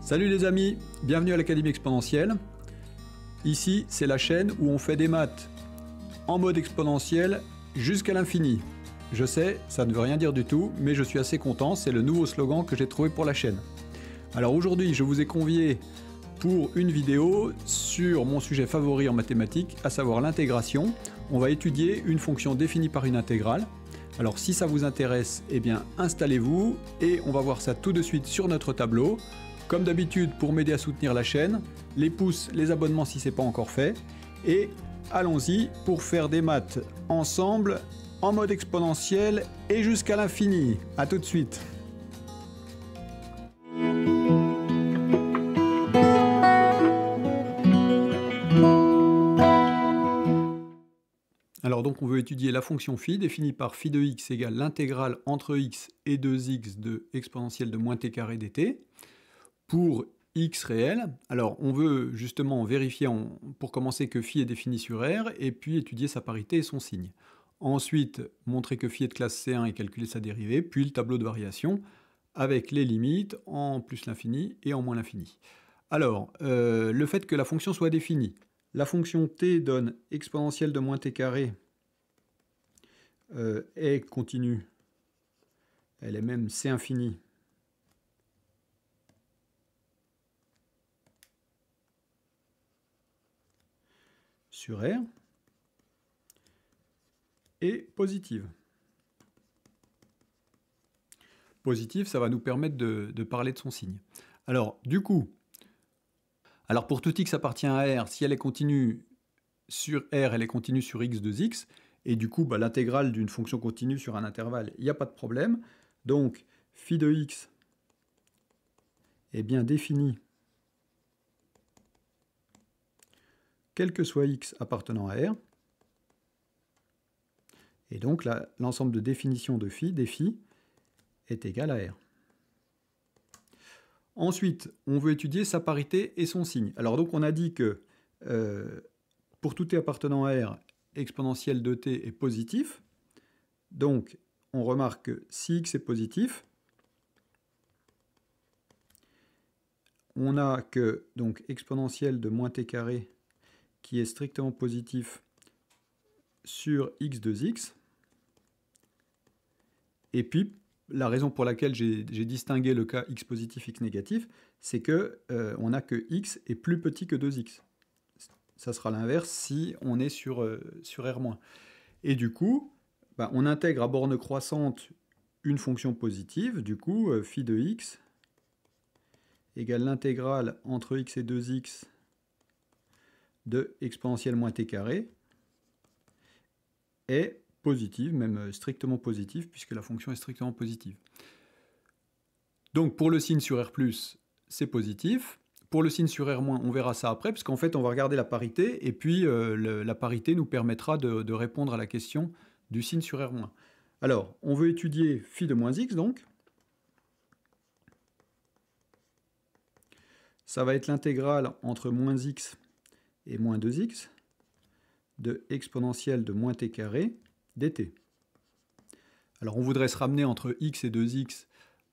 Salut les amis, bienvenue à l'Académie Exponentielle. Ici, c'est la chaîne où on fait des maths en mode exponentiel jusqu'à l'infini. Je sais, ça ne veut rien dire du tout, mais je suis assez content, c'est le nouveau slogan que j'ai trouvé pour la chaîne. Alors aujourd'hui, je vous ai convié pour une vidéo sur mon sujet favori en mathématiques, à savoir l'intégration. On va étudier une fonction définie par une intégrale. Alors si ça vous intéresse, eh bien installez-vous et on va voir ça tout de suite sur notre tableau. Comme d'habitude, pour m'aider à soutenir la chaîne, les pouces, les abonnements si ce n'est pas encore fait. Et allons-y pour faire des maths ensemble, en mode exponentiel et jusqu'à l'infini. A tout de suite. Alors donc on veut étudier la fonction phi définie par phi de x égale l'intégrale entre x et 2x de exponentielle de moins t carré dt pour x réel. Alors on veut justement vérifier pour commencer que phi est défini sur R et puis étudier sa parité et son signe. Ensuite montrer que phi est de classe C1 et calculer sa dérivée, puis le tableau de variation avec les limites en plus l'infini et en moins l'infini. Alors le fait que la fonction soit définie. La fonction t donne exponentielle de moins t carré est continue, elle est même c infini sur R et positive. Positive, ça va nous permettre de parler de son signe. Alors du coup, pour tout x appartient à R, si elle est continue sur R, elle est continue sur x de x, et du coup, l'intégrale d'une fonction continue sur un intervalle, il n'y a pas de problème. Donc, phi de x est bien définie, quel que soit x appartenant à R, et donc l'ensemble de définition de phi, des phi, est égal à R. Ensuite, on veut étudier sa parité et son signe. Alors donc on a dit que pour tout t appartenant à R, exponentielle de t est positif. Donc on remarque que si x est positif, on a que donc exponentielle de moins t carré qui est strictement positif sur x de x. Et puis la raison pour laquelle j'ai distingué le cas x positif, x négatif, c'est que on a que x est plus petit que 2x. Ça sera l'inverse si on est sur R-. Et du coup, on intègre à borne croissante une fonction positive. Du coup, phi de x égale l'intégrale entre x et 2x de exponentielle moins t carré est positive, même strictement positive, puisque la fonction est strictement positive. Donc pour le signe sur R+, c'est positif. Pour le signe sur R-, on verra ça après, puisqu'en fait on va regarder la parité, et puis la parité nous permettra de répondre à la question du signe sur R-. Alors, on veut étudier phi de moins x, donc. Ça va être l'intégrale entre moins x et moins 2x de exponentielle de moins t carré dt. Alors on voudrait se ramener entre x et 2x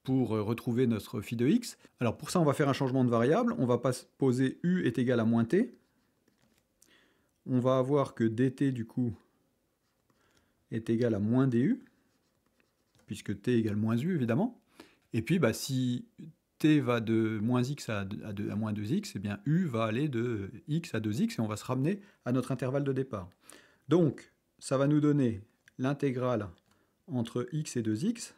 pour retrouver notre phi de x. Alors pour ça, on va faire un changement de variable. On va poser u est égal à moins t. On va avoir que dt, du coup, est égal à moins du, puisque t égale moins u, évidemment. Et puis, si t va de moins x à moins 2x, eh bien u va aller de x à 2x, et on va se ramener à notre intervalle de départ. Donc, ça va nous donner l'intégrale entre x et 2x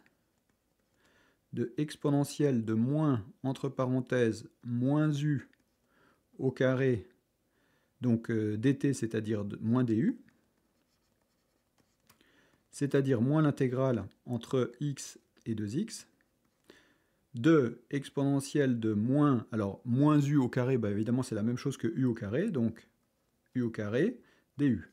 de exponentielle de moins, entre parenthèses, moins u au carré, donc dt, c'est-à-dire moins du, c'est-à-dire moins l'intégrale entre x et 2x, de exponentielle de moins, alors moins u au carré, évidemment c'est la même chose que u au carré, donc u au carré du.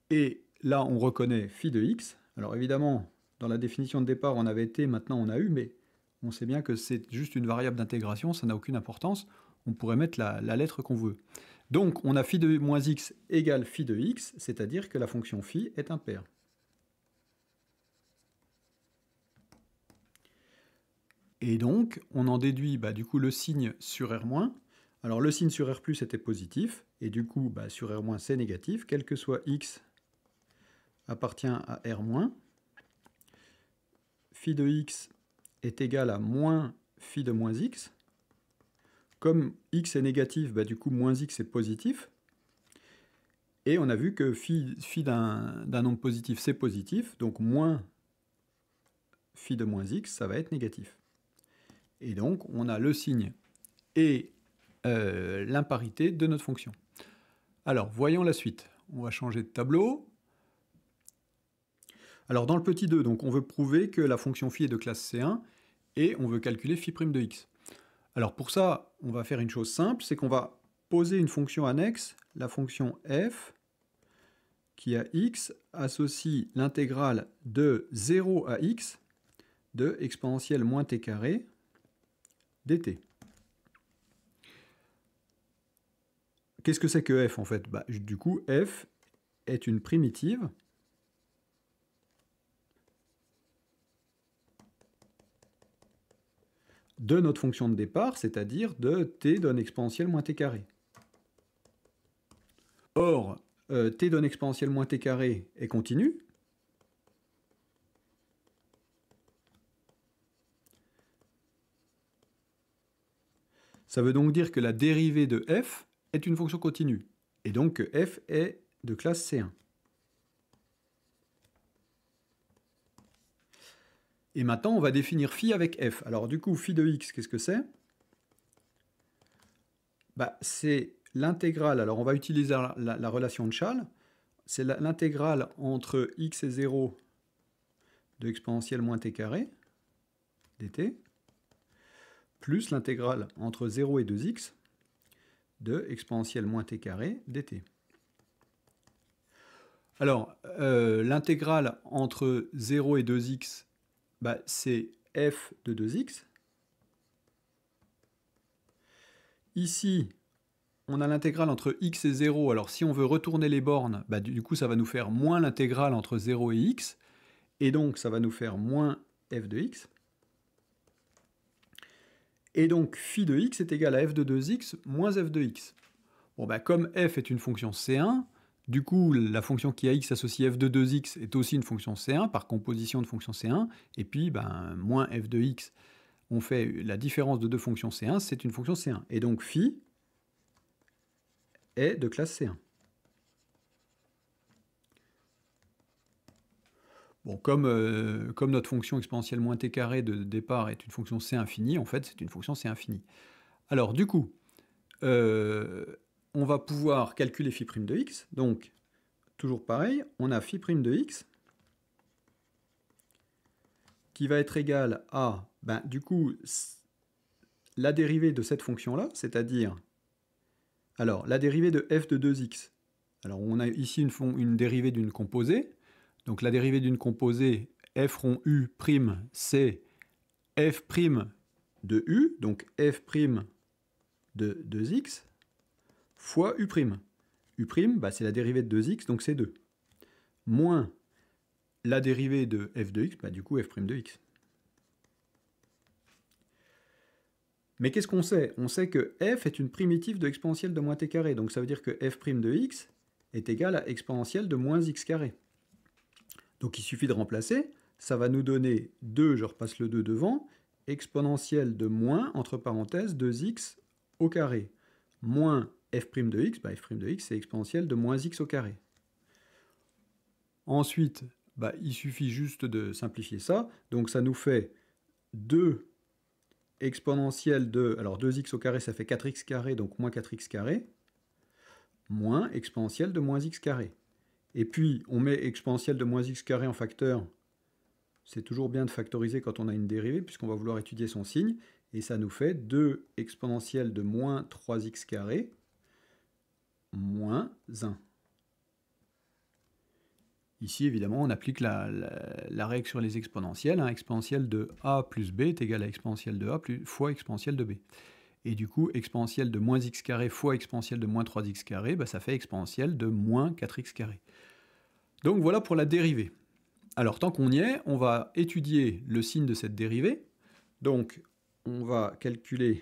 Et là on reconnaît phi de x, alors évidemment dans la définition de départ on avait t, maintenant on a u, mais on sait bien que c'est juste une variable d'intégration, ça n'a aucune importance, on pourrait mettre la lettre qu'on veut. Donc on a phi de moins x égale phi de x, c'est-à-dire que la fonction phi est impaire. Et donc, on en déduit du coup le signe sur R-. Alors le signe sur R+, était positif, et du coup, sur R- c'est négatif, quel que soit x appartient à R-. Phi de x est égal à moins phi de moins x. Comme x est négatif, du coup, moins x est positif. Et on a vu que phi d'un nombre positif, c'est positif, donc moins phi de moins x, ça va être négatif. Et donc, on a le signe et l'imparité de notre fonction. Alors, voyons la suite. On va changer de tableau. Alors, dans le petit 2, donc, on veut prouver que la fonction phi est de classe C1 et on veut calculer phi' de x. Alors, pour ça, on va faire une chose simple, c'est qu'on va poser une fonction annexe, la fonction f, qui à x associe l'intégrale de 0 à x de exponentielle moins t carré dt. Qu'est-ce que c'est que f en fait? Du coup, f est une primitive de notre fonction de départ, c'est-à-dire de t donne exponentielle moins t carré. Or, t donne exponentielle moins t carré est continu. Ça veut donc dire que la dérivée de f est une fonction continue, et donc que f est de classe C1. Et maintenant, on va définir phi avec f. Alors du coup, phi de x, qu'est-ce que c'est? C'est l'intégrale, alors on va utiliser la relation de Schall, c'est l'intégrale entre x et 0 de exponentielle moins t carré dt, plus l'intégrale entre 0 et 2x de exponentielle moins t carré dt. Alors, l'intégrale entre 0 et 2x, c'est f de 2x. Ici, on a l'intégrale entre x et 0. Alors, si on veut retourner les bornes, du coup, ça va nous faire moins l'intégrale entre 0 et x. Et donc, ça va nous faire moins f de x. Et donc, phi de x est égal à f de 2x moins f de x. Bon, comme f est une fonction C1, du coup, la fonction qui a x associe f de 2x est aussi une fonction C1, par composition de fonction C1, et puis, moins f de x, on fait la différence de deux fonctions C1, c'est une fonction C1. Et donc, phi est de classe C1. Bon, comme notre fonction exponentielle moins t carré de départ est une fonction C infinie, en fait, c'est une fonction C infinie. Alors, du coup, on va pouvoir calculer phi' de x. Donc, toujours pareil, on a phi' de x qui va être égal à, du coup, la dérivée de cette fonction-là, c'est-à-dire, alors, la dérivée de f de 2x. Alors, on a ici une dérivée d'une composée. Donc, la dérivée d'une composée, f rond u', c'est f' de u, donc f' de 2x, fois u'. U', c'est la dérivée de 2x, donc c'est 2. Moins la dérivée de f de x, du coup f' de x. Mais qu'est-ce qu'on sait? On sait que f est une primitive de exponentielle de moins t carré, donc ça veut dire que f' de x est égal à exponentielle de moins x carré. Donc il suffit de remplacer, ça va nous donner 2, je repasse le 2 devant, exponentielle de moins, entre parenthèses, 2x au carré, moins f' de x, f' de x c'est exponentielle de moins x au carré. Ensuite, il suffit juste de simplifier ça, donc ça nous fait 2 exponentielle de, alors 2x au carré ça fait 4x carré, donc moins 4x carré, moins exponentielle de moins x carré. Et puis on met exponentielle de moins x carré en facteur, c'est toujours bien de factoriser quand on a une dérivée, puisqu'on va vouloir étudier son signe, et ça nous fait 2 exponentielle de moins 3x carré, moins 1. Ici, évidemment, on applique la règle sur les exponentielles. Exponentielle de a plus b est égal à exponentielle de a fois exponentielle de b. Et du coup, exponentielle de moins x carré fois exponentielle de moins 3x carré, ça fait exponentielle de moins 4x carré. Donc voilà pour la dérivée. Alors tant qu'on y est, on va étudier le signe de cette dérivée. Donc on va calculer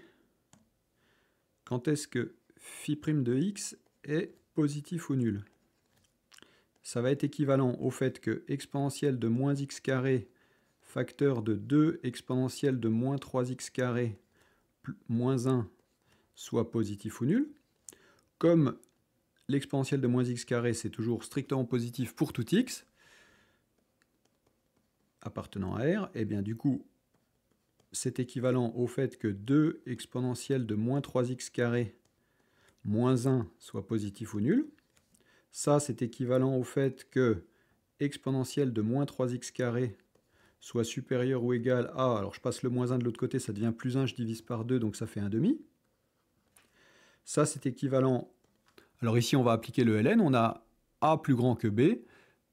quand est-ce que phi' de x est positif ou nul. Ça va être équivalent au fait que exponentielle de moins x carré facteur de 2 exponentielle de moins 3x carré moins 1 soit positif ou nul. Comme l'exponentielle de moins x carré, c'est toujours strictement positif pour tout x appartenant à R, et bien du coup, c'est équivalent au fait que 2 exponentielle de moins 3x carré moins 1 soit positif ou nul. Ça, c'est équivalent au fait que exponentielle de moins 3x carré soit supérieur ou égal à, alors je passe le moins 1 de l'autre côté, ça devient plus 1, je divise par 2, donc ça fait 1/2. Ça, c'est équivalent, alors ici on va appliquer le ln, on a a plus grand que b,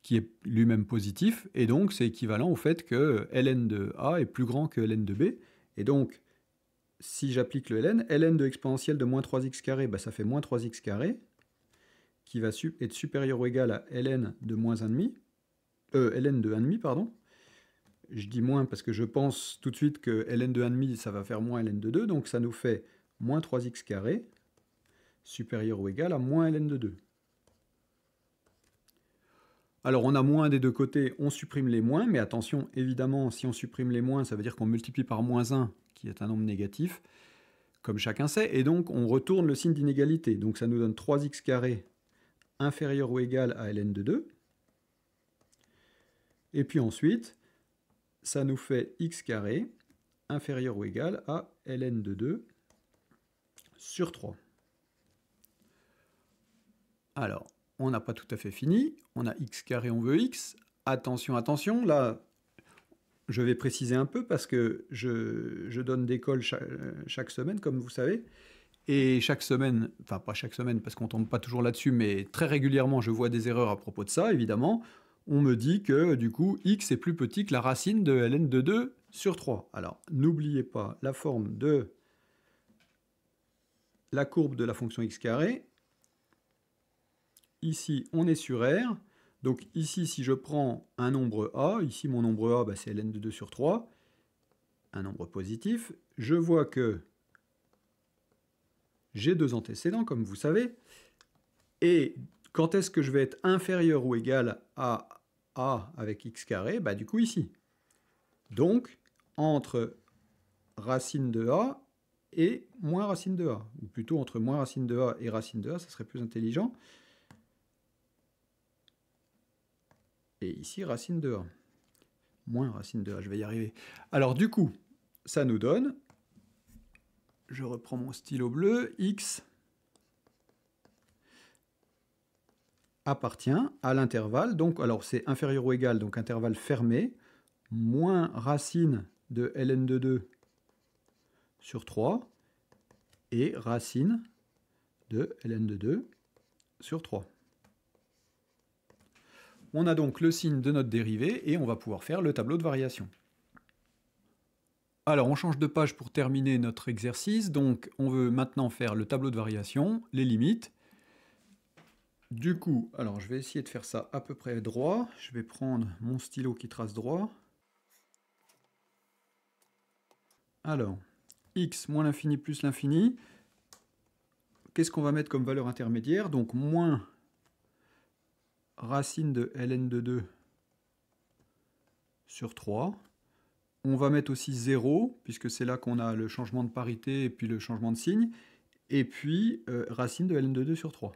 qui est lui-même positif, et donc c'est équivalent au fait que ln de a est plus grand que ln de b, et donc si j'applique le ln de exponentielle de moins 3x carré, bah, ça fait moins 3x carré, qui va être supérieur ou égal à ln de moins 1,5, ln de 1,5, pardon. Je dis moins parce que je pense tout de suite que ln de 1,5, ça va faire moins ln de 2, donc ça nous fait moins 3x carré, supérieur ou égal à moins ln de 2. Alors on a moins des deux côtés, on supprime les moins, mais attention, évidemment, si on supprime les moins, ça veut dire qu'on multiplie par moins 1, qui est un nombre négatif, comme chacun sait, et donc on retourne le signe d'inégalité. Donc ça nous donne 3x carré inférieur ou égal à ln de 2. Et puis ensuite, ça nous fait x carré inférieur ou égal à ln de 2 sur 3. Alors, on n'a pas tout à fait fini. On a x carré, on veut x. Attention, attention, là, je vais préciser un peu parce que je donne des cols chaque semaine, comme vous savez. Et chaque semaine, enfin pas chaque semaine parce qu'on ne tombe pas toujours là-dessus, mais très régulièrement, je vois des erreurs à propos de ça, évidemment. On me dit que, du coup, x est plus petit que la racine de ln de 2 sur 3. Alors, n'oubliez pas la forme de la courbe de la fonction x carré. Ici, on est sur R. Donc ici, si je prends un nombre A, ici mon nombre A, bah, c'est ln de 2 sur 3, un nombre positif, je vois que j'ai deux antécédents, comme vous savez, et quand est-ce que je vais être inférieur ou égal à A avec x carré? Bah, du coup, ici. Donc, entre racine de A et moins racine de A, ou plutôt entre moins racine de A et racine de A, ça serait plus intelligent. Et ici, racine de A. Moins racine de A, je vais y arriver. Alors, du coup, ça nous donne, je reprends mon stylo bleu, x appartient à l'intervalle, donc, alors c'est inférieur ou égal, donc intervalle fermé, moins racine de ln de 2 sur 3, et racine de ln de 2 sur 3. On a donc le signe de notre dérivée, et on va pouvoir faire le tableau de variation. Alors, on change de page pour terminer notre exercice, donc on veut maintenant faire le tableau de variation, les limites. Du coup, alors je vais essayer de faire ça à peu près droit. Je vais prendre mon stylo qui trace droit. Alors, x moins l'infini plus l'infini. Qu'est-ce qu'on va mettre comme valeur intermédiaire? Donc, moins racine de ln de 2 sur 3. On va mettre aussi 0, puisque c'est là qu'on a le changement de parité et puis le changement de signe. Et puis, racine de ln de 2 sur 3.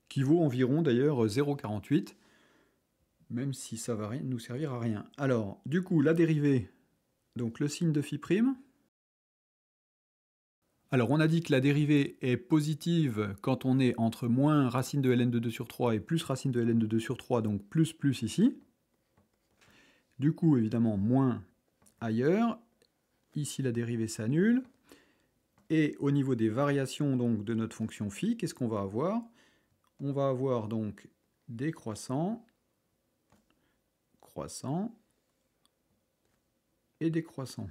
Qui vaut environ d'ailleurs 0,48, même si ça va nous servir à rien. Alors, du coup, la dérivée, donc le signe de phi'. Alors, on a dit que la dérivée est positive quand on est entre moins racine de ln de 2 sur 3 et plus racine de ln de 2 sur 3, donc plus ici. Du coup, évidemment, moins ailleurs. Ici, la dérivée s'annule. Et au niveau des variations donc, de notre fonction phi, qu'est-ce qu'on va avoir? On va avoir donc décroissant, croissant et décroissant.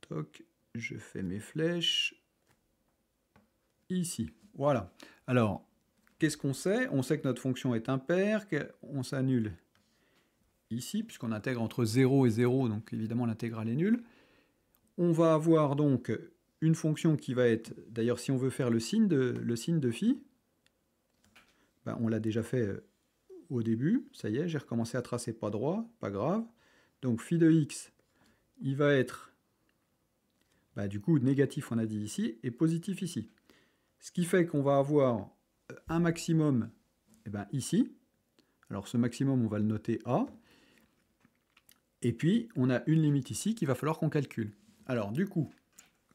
Toc, je fais mes flèches ici. Voilà. Alors, qu'est-ce qu'on sait? On sait que notre fonction est impaire, qu'on s'annule ici, puisqu'on intègre entre 0 et 0, donc évidemment l'intégrale est nulle. On va avoir donc une fonction qui va être, d'ailleurs si on veut faire le signe de phi, ben, on l'a déjà fait au début, ça y est, j'ai recommencé à tracer pas droit, pas grave. Donc phi de x, il va être, bah, du coup, négatif on a dit ici, et positif ici. Ce qui fait qu'on va avoir un maximum ici. Alors ce maximum, on va le noter A. Et puis, on a une limite ici qu'il va falloir qu'on calcule. Alors du coup,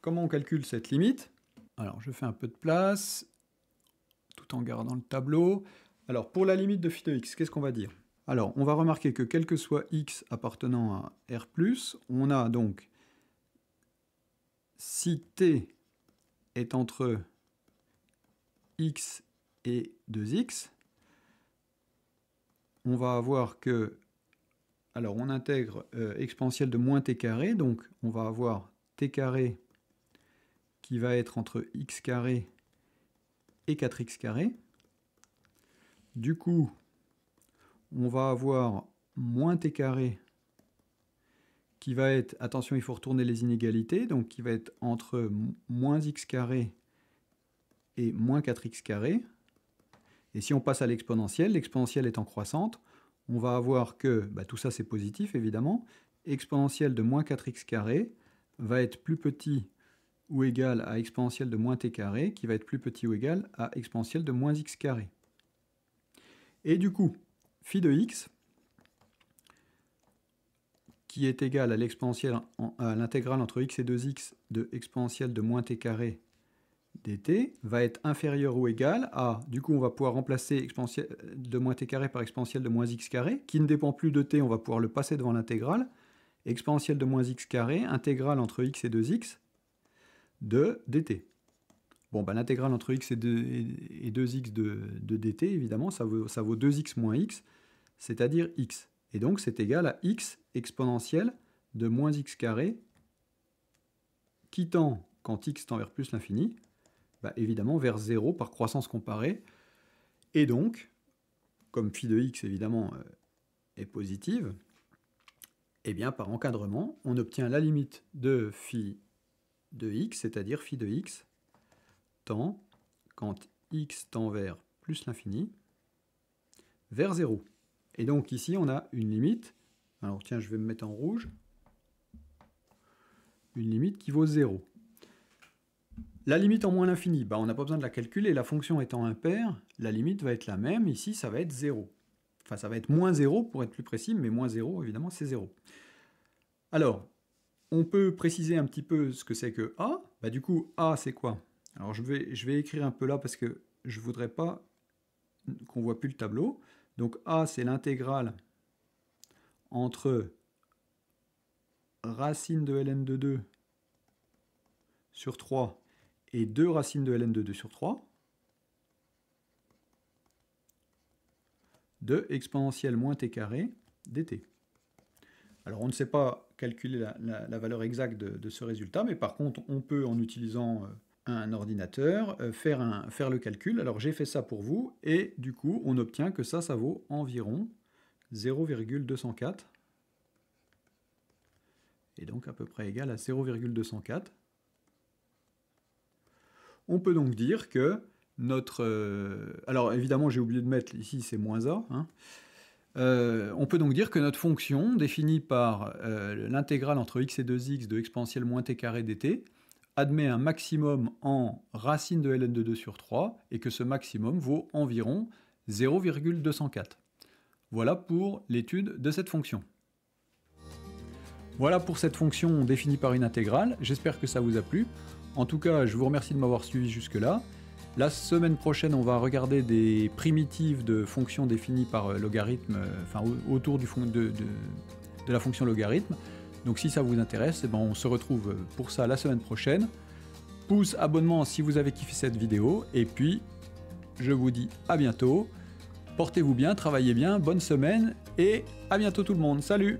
comment on calcule cette limite? Alors je fais un peu de place, tout en gardant le tableau. Alors pour la limite de phi de x, qu'est-ce qu'on va dire? Alors on va remarquer que quel que soit x appartenant à R+, on a donc, si t est entre x et 2x, on va avoir que, alors on intègre exponentielle de moins t carré, donc on va avoir t carré qui va être entre x carré et 4x carré. Du coup, on va avoir moins t carré qui va être, attention il faut retourner les inégalités, donc qui va être entre moins x carré et moins 4x carré. Et si on passe à l'exponentielle étant croissante, on va avoir que, tout ça c'est positif évidemment, exponentielle de moins 4x carré va être plus petit ou égal à exponentielle de moins t carré, qui va être plus petit ou égal à exponentielle de moins x carré. Et du coup, phi de x, qui est égal à l'exponentielle, à l'intégrale entre x et 2x de exponentielle de moins t carré dt, va être inférieur ou égal à, du coup on va pouvoir remplacer exponentielle de moins t carré par exponentielle de moins x carré, qui ne dépend plus de t, on va pouvoir le passer devant l'intégrale, exponentielle de moins x carré, intégrale entre x et 2x, de dt. Bon, l'intégrale entre x et 2x de dt, évidemment, ça vaut 2x moins x, c'est-à-dire x. Et donc c'est égal à x exponentielle de moins x carré, qui tend, quand x tend vers plus l'infini, évidemment vers 0 par croissance comparée. Et donc, comme phi de x évidemment est positive, et bien par encadrement, on obtient la limite de phi de x, c'est-à-dire phi de x tend, quand x tend vers plus l'infini, vers 0. Et donc ici on a une limite, alors tiens je vais me mettre en rouge, une limite qui vaut 0. La limite en moins l'infini, on n'a pas besoin de la calculer, la fonction étant impaire, la limite va être la même, ici ça va être 0. Enfin ça va être moins 0 pour être plus précis, mais moins 0 évidemment c'est 0. Alors, on peut préciser un petit peu ce que c'est que A. Du coup A c'est quoi? Alors je vais écrire un peu là parce que je ne voudrais pas qu'on voit plus le tableau. Donc A c'est l'intégrale entre racine de ln de 2 sur 3 et 2 racines de ln de 2 sur 3 de exponentielle moins t carré dt. Alors on ne sait pas calculer la valeur exacte de ce résultat, mais par contre on peut, en utilisant un ordinateur, faire le calcul. Alors j'ai fait ça pour vous, et du coup on obtient que ça vaut environ 0,204, et donc à peu près égal à 0,204. On peut donc dire que notre... alors évidemment j'ai oublié de mettre ici c'est moins a. On peut donc dire que notre fonction définie par l'intégrale entre x et 2x de exponentielle moins t carré dt admet un maximum en racine de ln de 2 sur 3 et que ce maximum vaut environ 0,204. Voilà pour l'étude de cette fonction. Voilà pour cette fonction définie par une intégrale, j'espère que ça vous a plu. En tout cas, je vous remercie de m'avoir suivi jusque-là. La semaine prochaine, on va regarder des primitives de fonctions définies par logarithme, autour de la fonction logarithme. Donc si ça vous intéresse, on se retrouve pour ça la semaine prochaine. Pouce, abonnement si vous avez kiffé cette vidéo, et puis je vous dis à bientôt. Portez-vous bien, travaillez bien, bonne semaine, et à bientôt tout le monde. Salut!